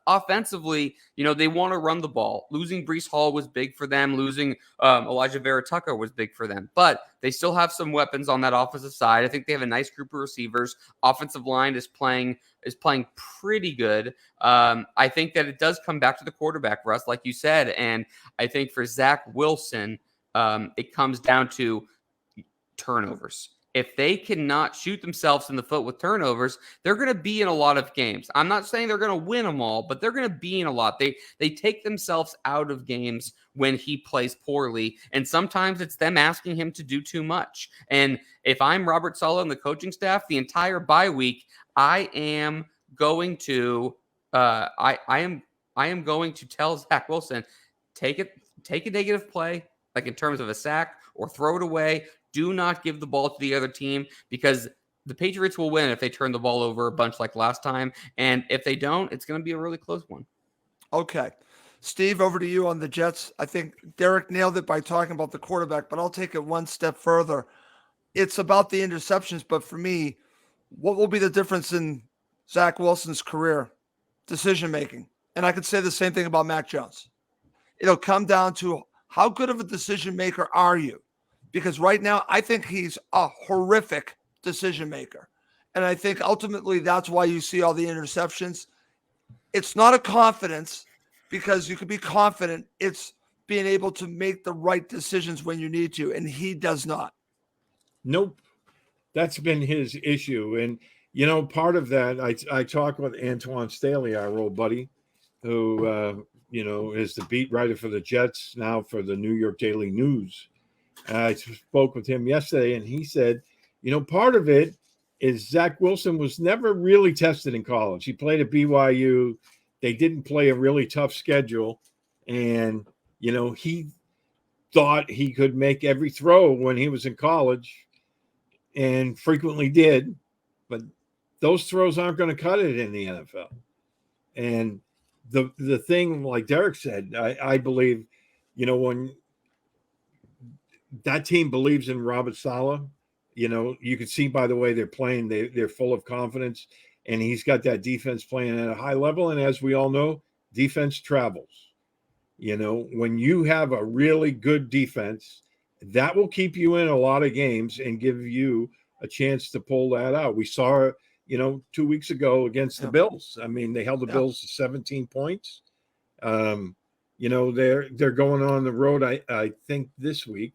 B: Offensively, they want to run the ball. Losing Breece Hall was big for them. Losing Elijah Vera Tucker was big for them. But they still have some weapons on that offensive side. I think they have a nice group of receivers. Offensive line is playing pretty good. I think that it does come back to the quarterback, Russ, like you said. And I think for Zach Wilson, it comes down to turnovers. if they cannot shoot themselves in the foot with turnovers, they're going to be in a lot of games. I'm not saying they're going to win them all, but they're going to be in a lot. They take themselves out of games when he plays poorly, and sometimes it's them asking him to do too much. And if I'm Robert Saleh and the coaching staff, the entire bye week, I am going to I am going to tell Zach Wilson, take a negative play, like in terms of a sack, or throw it away. Do not give the ball to the other team, because the Patriots will win if they turn the ball over a bunch like last time. And if they don't, it's going to be a really close one.
A: Okay. Steve, over to you on the Jets. I think Derek nailed it by talking about the quarterback, but I'll take it one step further. It's about the interceptions, but for me, what will be the difference in Zach Wilson's career? Decision making. And I could say the same thing about Mac Jones. It'll come down to how good of a decision maker are you? Because right now, I think he's a horrific decision maker. And I think ultimately that's why you see all the interceptions. It's not a confidence, because you can be confident. It's being able to make the right decisions when you need to. And he does not.
C: Nope. That's been his issue. And, part of that, I talked with Antoine Staley, our old buddy, who, is the beat writer for the Jets, now for the New York Daily News. I spoke with him yesterday, and he said, part of it is Zach Wilson was never really tested in college. He played at BYU. They didn't play a really tough schedule. And, he thought he could make every throw when he was in college, and frequently did. But those throws aren't going to cut it in the NFL. And the thing, like Derek said, I believe, when that team believes in Robert Saleh, you can see by the way they're playing, they're full of confidence, and he's got that defense playing at a high level. And as we all know, defense travels. When you have a really good defense, that will keep you in a lot of games and give you a chance to pull that out. We saw, 2 weeks ago against the Bills. I mean, they held the Bills to 17 points. They're going on the road, I think, this week.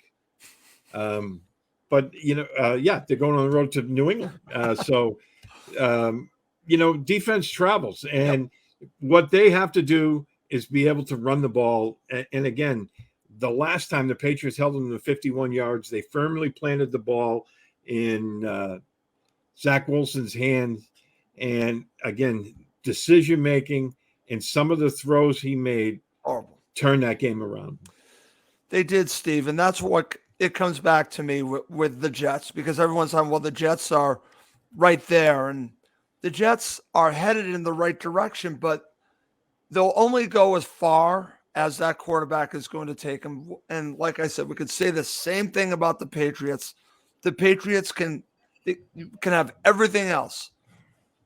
C: But they're going on the road to New England. Defense travels, and what they have to do is be able to run the ball. And again, the last time the Patriots held them to 51 yards, they firmly planted the ball in Zach Wilson's hands. And again, decision making and some of the throws he made turned that game around.
A: They did, Steve, and that's what it comes back to me with the Jets, because everyone's saying, well, the Jets are right there, and the Jets are headed in the right direction, but they'll only go as far as that quarterback is going to take them. And like I said, we could say the same thing about the Patriots. The Patriots can have everything else.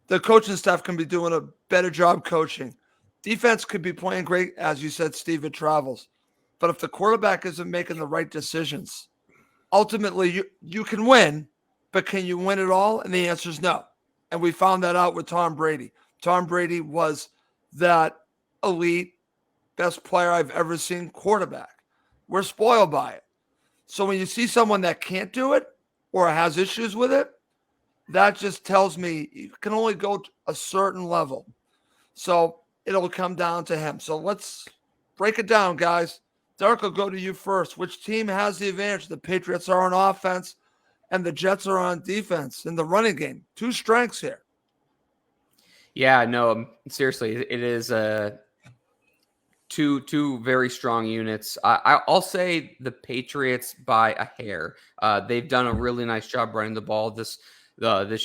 A: The coaching staff can be doing a better job coaching. Defense could be playing great, as you said, Steve, it travels. But if the quarterback isn't making the right decisions, ultimately you can win, but can you win it all? And the answer is no. And we found that out with Tom Brady. Tom Brady was that elite, best player I've ever seen quarterback. We're spoiled by it. So when you see someone that can't do it or has issues with it, that just tells me you can only go to a certain level. So it'll come down to him. So let's break it down, guys. Derek, will go to you first. Which team has the advantage? The Patriots are on offense and the Jets are on defense in the running game. Two strengths here.
B: Yeah, no, seriously, it is two very strong units. I'll say the Patriots by a hair. They've done a really nice job running the ball this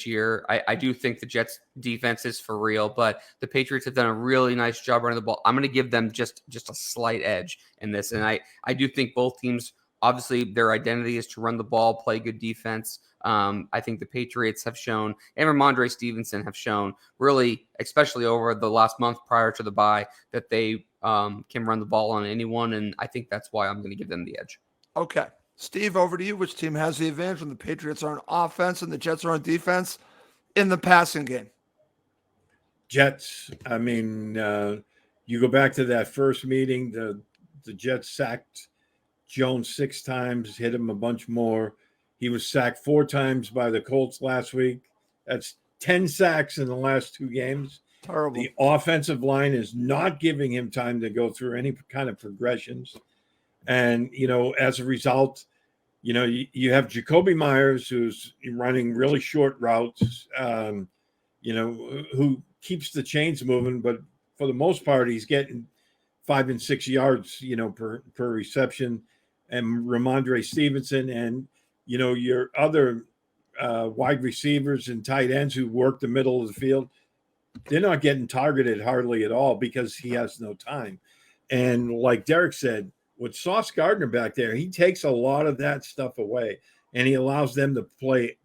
B: year. I do think the Jets defense is for real, but the Patriots have done a really nice job running the ball. I'm going to give them just a slight edge in this. And I do think both teams, obviously their identity is to run the ball, play good defense. I think the Patriots have shown, and Ramondre Stevenson have shown really, especially over the last month prior to the bye, that they can run the ball on anyone. And I think that's why I'm going to give them the edge.
A: Okay. Steve, over to you. Which team has the advantage when the Patriots are on offense and the Jets are on defense in the passing game?
C: Jets. I mean, you go back to that first meeting, the Jets sacked Jones 6 times, hit him a bunch more. He was sacked 4 times by the Colts last week. That's 10 sacks in the last 2 games.
A: Terrible.
C: The offensive line is not giving him time to go through any kind of progressions. And, as a result, you have Jacoby Myers, who's running really short routes, who keeps the chains moving, but for the most part, he's getting 5 and 6 yards, per reception. And Ramondre Stevenson and, your other wide receivers and tight ends who work the middle of the field, they're not getting targeted hardly at all because he has no time. And like Derek said, with Sauce Gardner back there, he takes a lot of that stuff away and he allows them to play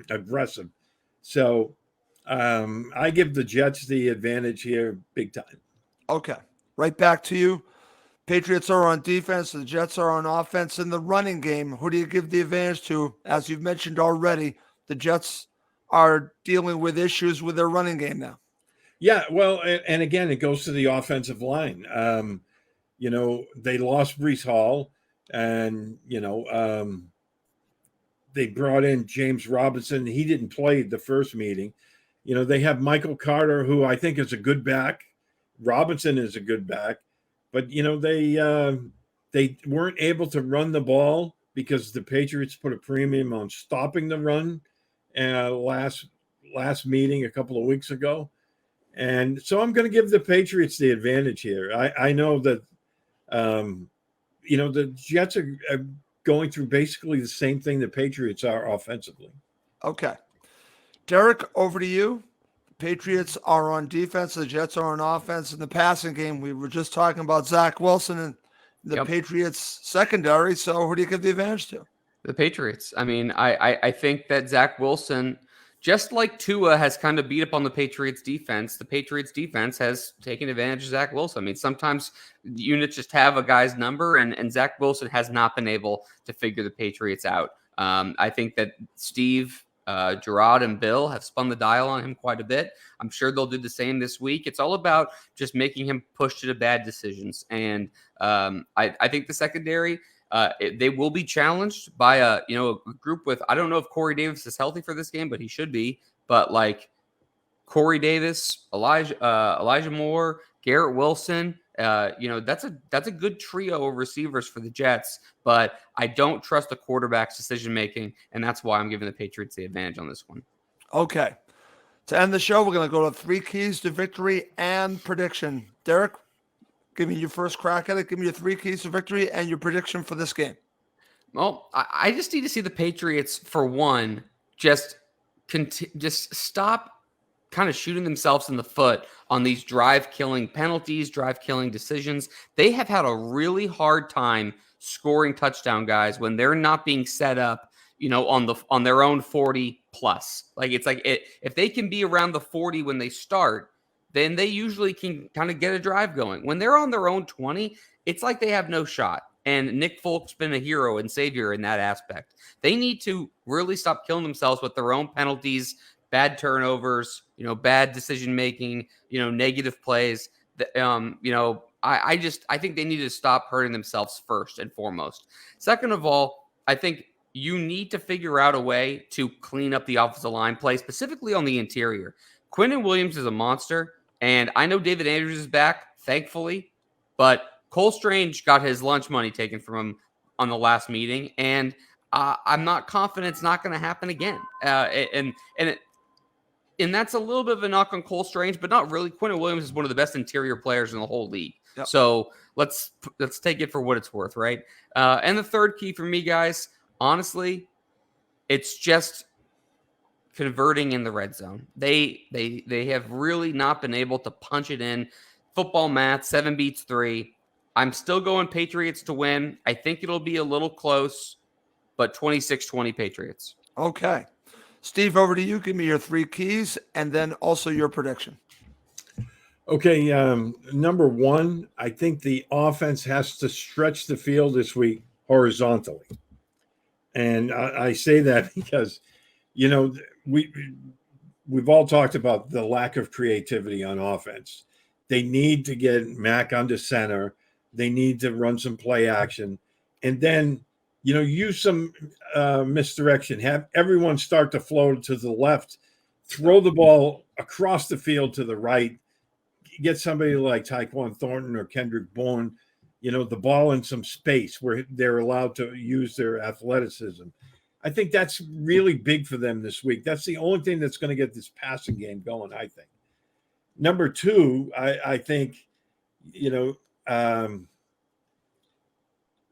C: aggressive. So I give the Jets the advantage here big time.
A: Okay. Right back to you. Patriots are on defense. The Jets are on offense. In the running game, who do you give the advantage to? As you've mentioned already, the Jets are dealing with issues with their running game now.
C: Yeah, well, and again, it goes to the offensive line. They lost Breece Hall, and, they brought in James Robinson. He didn't play the first meeting. They have Michael Carter, who I think is a good back. Robinson is a good back. But, they weren't able to run the ball because the Patriots put a premium on stopping the run last meeting a couple of weeks ago. And so I'm going to give the Patriots the advantage here. I know that, the Jets are going through basically the same thing the Patriots are offensively.
A: Okay. Derek, over to you. Patriots are on defense. The Jets are on offense. In the passing game, we were just talking about Zach Wilson and the Patriots secondary. So who do you give the advantage to?
B: The Patriots. I mean, I think that Zach Wilson, just like Tua has kind of beat up on the Patriots defense, the Patriots defense has taken advantage of Zach Wilson. I mean, sometimes units just have a guy's number, and Zach Wilson has not been able to figure the Patriots out. I think that Steve, Gerard, and Bill have spun the dial on him quite a bit. I'm sure they'll do the same this week. It's all about just making him push to the bad decisions. And I think the secondary, they will be challenged by a group with, I don't know if Corey Davis is healthy for this game, but he should be. But like Corey Davis, Elijah Moore, Garrett Wilson, that's a good trio of receivers for the Jets. But I don't trust the quarterback's decision making, and that's why I'm giving the Patriots the advantage on this one.
A: Okay. To end the show, we're going to go to 3 keys to victory and prediction. Derek, give me your first crack at it. Give me your 3 keys to victory and your prediction for this game.
B: Well, I just need to see the Patriots, for one, just stop kind of shooting themselves in the foot on these drive-killing penalties, drive-killing decisions. They have had a really hard time scoring touchdown guys when they're not being set up, on their own 40 plus. Like if they can be around the 40 when they start, then they usually can kind of get a drive going. When they're on their own 20, it's like they have no shot. And Nick Folk's been a hero and savior in that aspect. They need to really stop killing themselves with their own penalties, bad turnovers, bad decision making, negative plays. I think they need to stop hurting themselves first and foremost. Second of all, I think you need to figure out a way to clean up the offensive line play, specifically on the interior. Quinnen Williams is a monster, and I know David Andrews is back, thankfully, but Cole Strange got his lunch money taken from him on the last meeting, and I'm not confident it's not going to happen again. And that's a little bit of a knock on Cole Strange, but not really. Quinnen Williams is one of the best interior players in the whole league. Yep. So let's take it for what it's worth, right? And the third key for me, guys, honestly, it's just converting in the red zone. They have really not been able to punch it in. Football math, 7 beats 3. I'm still going Patriots to win. I think it'll be a little close, but 26-20 Patriots.
A: Okay. Steve, over to you. Give me your 3 keys and then also your prediction.
C: Okay. Number 1, I think the offense has to stretch the field this week horizontally. And I say that because, we've all talked about the lack of creativity on offense. They need to get Mac under center. They need to run some play action. And then use some misdirection. Have everyone start to flow to the left, throw the ball across the field to the right, get somebody like Tyquan Thornton or Kendrick Bourne, the ball in some space where they're allowed to use their athleticism. I think that's really big for them this week. That's the only thing that's going to get this passing game going, I think. Number two, I think,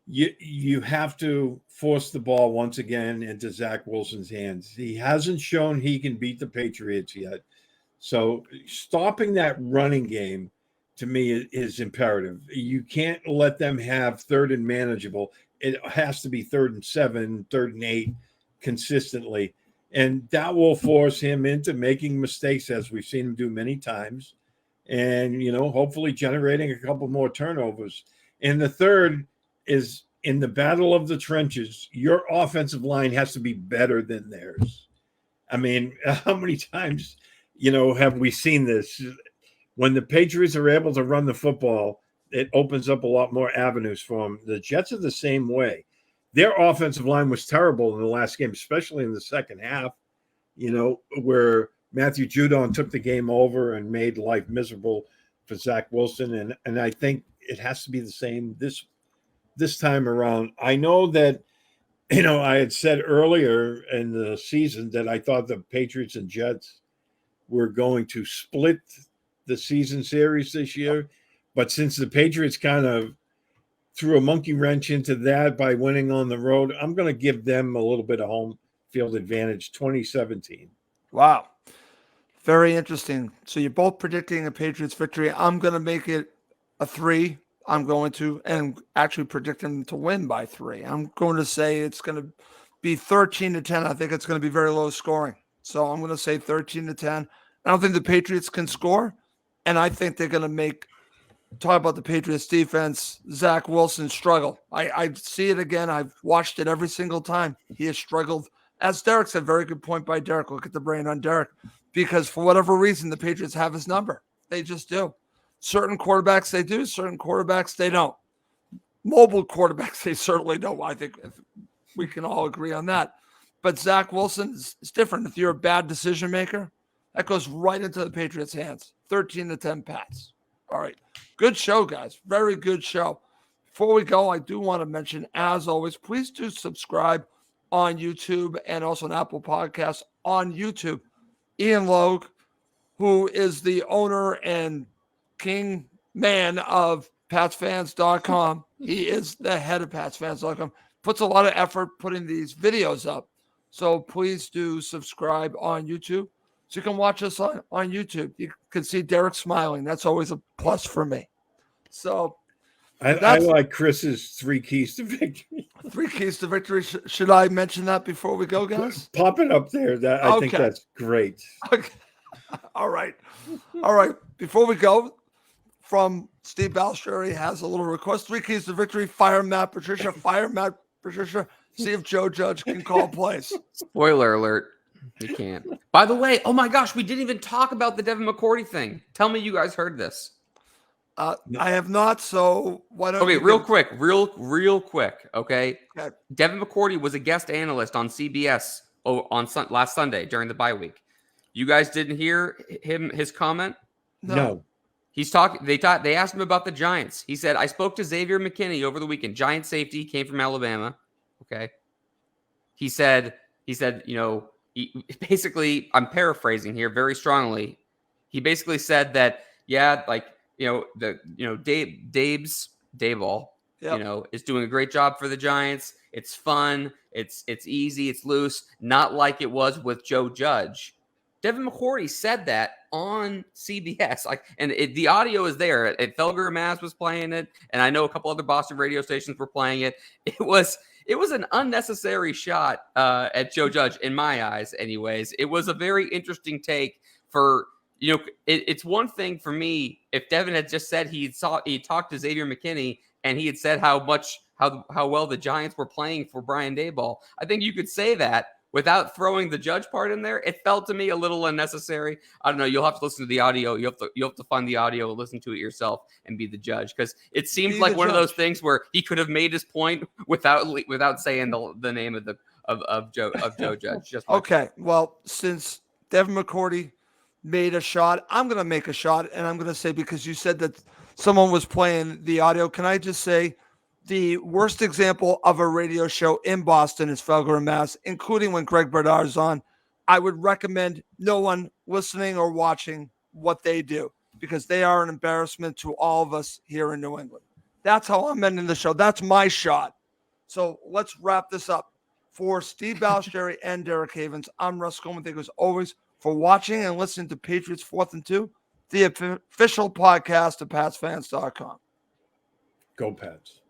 C: you have to force the ball once again into Zach Wilson's hands. He hasn't shown he can beat the Patriots yet. So stopping that running game, to me, is imperative. You can't let them have third and manageable. It has to be 3rd and 7, 3rd and 8 consistently. And that will force him into making mistakes, as we've seen him do many times. And, hopefully generating a couple more turnovers. And the third is, in the battle of the trenches, your offensive line has to be better than theirs. I mean, how many times, have we seen this? When the Patriots are able to run the football, it opens up a lot more avenues for them. The Jets are the same way. Their offensive line was terrible in the last game, especially in the second half, where Matthew Judon took the game over and made life miserable for Zach Wilson. And I think it has to be the same this time around. I know that, I had said earlier in the season that I thought the Patriots and Jets were going to split the season series this year. But since the Patriots kind of threw a monkey wrench into that by winning on the road, I'm going to give them a little bit of home field advantage, 2017.
A: Wow. Very interesting. So you're both predicting a Patriots victory. I'm going to make it a 3. And actually predict them to win by 3. I'm going to say it's going to be 13-10. I think it's going to be very low scoring. So I'm going to say 13-10. I don't think the Patriots can score. And I think they're going to talk about the Patriots defense, Zach Wilson struggle. I see it again. I've watched it every single time. He has struggled. As Derek said, very good point by Derek. Look at the brain on Derek. Because for whatever reason, the Patriots have his number. They just do. Certain quarterbacks they do, certain quarterbacks they don't. Mobile quarterbacks they certainly don't. I think we can all agree on that. But Zach Wilson is different. If you're a bad decision maker, that goes right into the Patriots' hands. 13-10 Pats. All right. Good show, guys. Very good show. Before we go, I do want to mention, as always, please do subscribe on YouTube and also on Apple Podcasts on YouTube. Ian Logue, who is the owner and king man of PatsFans.com. He is the head of PatsFans.com. Puts a lot of effort putting these videos up. So please do subscribe on YouTube so you can watch us on YouTube. You can see Derek smiling. That's always a plus for me. So
C: I like Chris's 3 keys to victory.
A: 3 keys to victory. Should I mention that before we go, guys?
C: Pop it up there. I think that's great.
A: Okay. All right. Before we go, from Steve Balsherry has a little request. 3 keys to victory. Fire Matt Patricia. Fire Matt Patricia. See if Joe Judge can call plays.
B: Spoiler alert. You can't. By the way, oh my gosh, we didn't even talk about the Devin McCourty thing. Tell me you guys heard this.
A: I have not, so why don't
B: Okay,
A: you
B: real quick. Okay?
A: Okay.
B: Devin McCourty was a guest analyst on CBS on last Sunday during the bye week. You guys didn't hear his comment?
C: No.
B: He's talking. They asked him about the Giants. He said, "I spoke to Xavier McKinney over the weekend. Giant safety, came from Alabama." Okay. He said, basically, I'm paraphrasing here very strongly. He basically said that, Dayball,
A: Yep.
B: is doing a great job for the Giants. It's fun. It's easy. It's loose. Not like it was with Joe Judge. Devin McCourty said that on CBS, the audio is there. Felger Maz was playing it, and I know a couple other Boston radio stations were playing it. It was an unnecessary shot at Joe Judge, in my eyes, anyways. It was a very interesting take for, it's one thing for me if Devin had just said he talked to Xavier McKinney and he had said how well the Giants were playing for Brian Daboll. I think you could say that. without throwing the judge part in there, it felt to me a little unnecessary. I don't know. You'll have to listen to the audio. You have to find the audio, listen to it yourself, and be the judge, because it seems like one of those things where he could have made his point without saying the name of Joe Judge. Just
A: okay. Well, since Devin McCourty made a shot, I'm going to make a shot, and I'm going to say, because you said that someone was playing the audio, can I just say the worst example of a radio show in Boston is Felger and Mass, including when Greg Bernard's on. I would recommend no one listening or watching what they do, because they are an embarrassment to all of us here in New England. That's how I'm ending the show. That's my shot. So let's wrap this up. For Steve Balestrieri and Derek Havens, I'm Russ Coleman. Thank you as always for watching and listening to Patriots 4th and 2, the official podcast of PatsFans.com.
C: Go Pats.